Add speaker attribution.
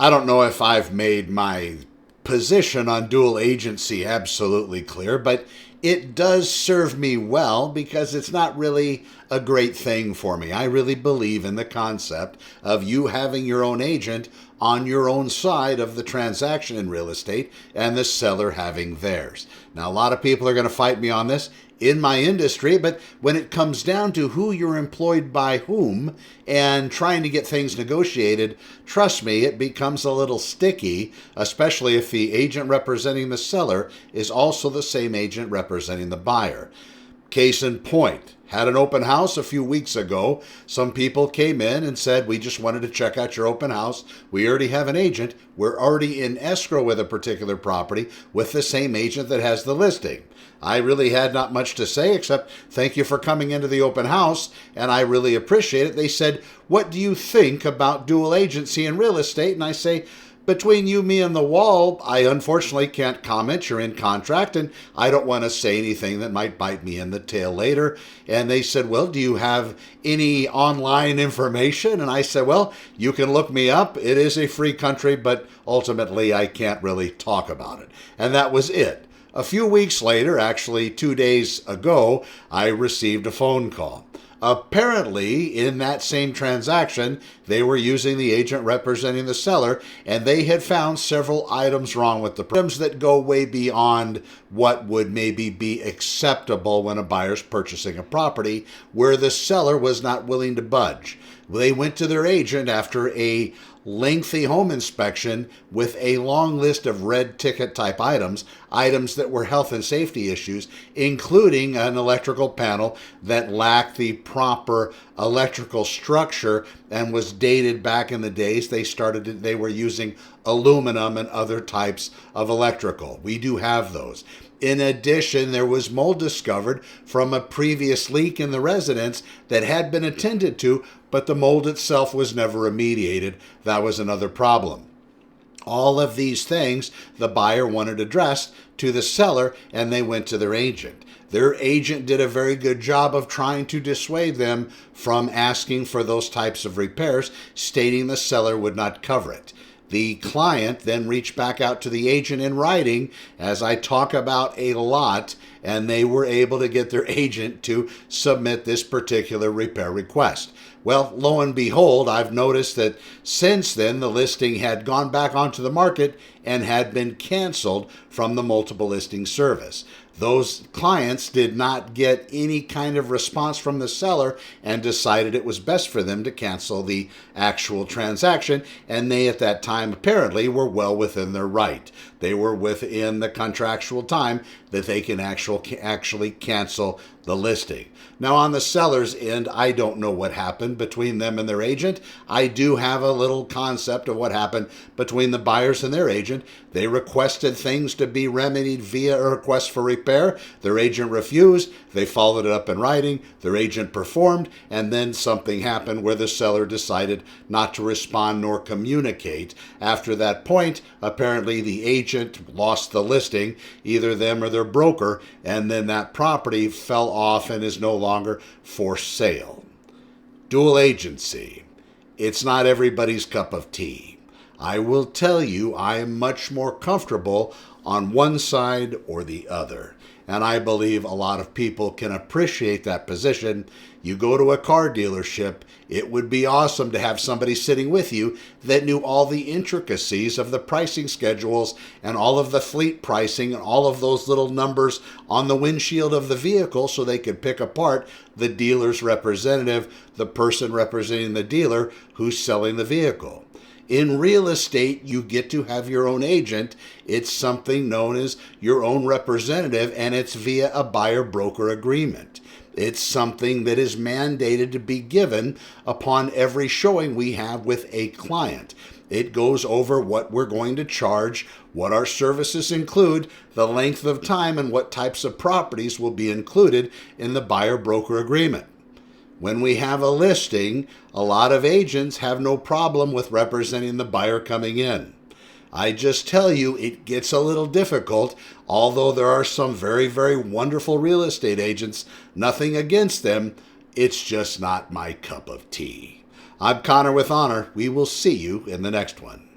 Speaker 1: I don't know if I've made my position on dual agency absolutely clear, but it does serve me well because it's not really a great thing for me. I really believe in the concept of you having your own agent on your own side of the transaction in real estate and the seller having theirs. Now, a lot of people are going to fight me on this in my industry, but when it comes down to who you're employed by whom and trying to get things negotiated, trust me, it becomes a little sticky, especially if the agent representing the seller is also the same agent representing the buyer. Case in point, had an open house a few weeks ago. Some people came in and said, we just wanted to check out your open house. We already have an agent. We're already in escrow with a particular property with the same agent that has the listing. I really had not much to say except thank you for coming into the open house, and I really appreciate it. They said, what do you think about dual agency in real estate? And I say, between you, me, and the wall, I unfortunately can't comment. You're in contract, and I don't want to say anything that might bite me in the tail later. And they said, well, do you have any online information? And I said, well, you can look me up. It is a free country, but ultimately I can't really talk about it. And that was it. A few weeks later, actually 2 days ago, I received a phone call. Apparently, in that same transaction, they were using the agent representing the seller, and they had found several items wrong with the items that go way beyond what would maybe be acceptable when a buyer's purchasing a property, where the seller was not willing to budge. They went to their agent after a lengthy home inspection with a long list of red ticket type items that were health and safety issues, including an electrical panel that lacked the proper electrical structure and was dated back in the days they were using aluminum and other types of electrical. We do have those. In addition, there was mold discovered from a previous leak in the residence that had been attended to, but the mold itself was never remediated. That was another problem. All of these things the buyer wanted addressed to the seller, and they went to their agent. Their agent did a very good job of trying to dissuade them from asking for those types of repairs, stating the seller would not cover it. The client then reached back out to the agent in writing, as I talk about a lot, and they were able to get their agent to submit this particular repair request. Well, lo and behold, I've noticed that since then the listing had gone back onto the market and had been canceled from the multiple listing service. Those clients did not get any kind of response from the seller and decided it was best for them to cancel the actual transaction, and they at that time apparently were well within their right. They were within the contractual time that they can actually cancel the listing. Now, on the seller's end, I don't know what happened between them and their agent. I do have a little concept of what happened between the buyers and their agent. They requested things to be remedied via a request for repair. Their agent refused. They followed it up in writing. Their agent performed, and then something happened where the seller decided not to respond nor communicate. After that point, apparently the agent lost the listing, either them or their broker, and then that property fell off and is no longer for sale. Dual agency. It's not everybody's cup of tea. I will tell you, I am much more comfortable on one side or the other. And I believe a lot of people can appreciate that position. You go to a car dealership, it would be awesome to have somebody sitting with you that knew all the intricacies of the pricing schedules and all of the fleet pricing and all of those little numbers on the windshield of the vehicle so they could pick apart the dealer's representative, the person representing the dealer who's selling the vehicle. In real estate, you get to have your own agent. It's something known as your own representative, and it's via a buyer-broker agreement. It's something that is mandated to be given upon every showing we have with a client. It goes over what we're going to charge, what our services include, the length of time, and what types of properties will be included in the buyer-broker agreement. When we have a listing, a lot of agents have no problem with representing the buyer coming in. I just tell you, it gets a little difficult, although there are some very, very wonderful real estate agents. Nothing against them. It's just not my cup of tea. I'm Connor with Honor. We will see you in the next one.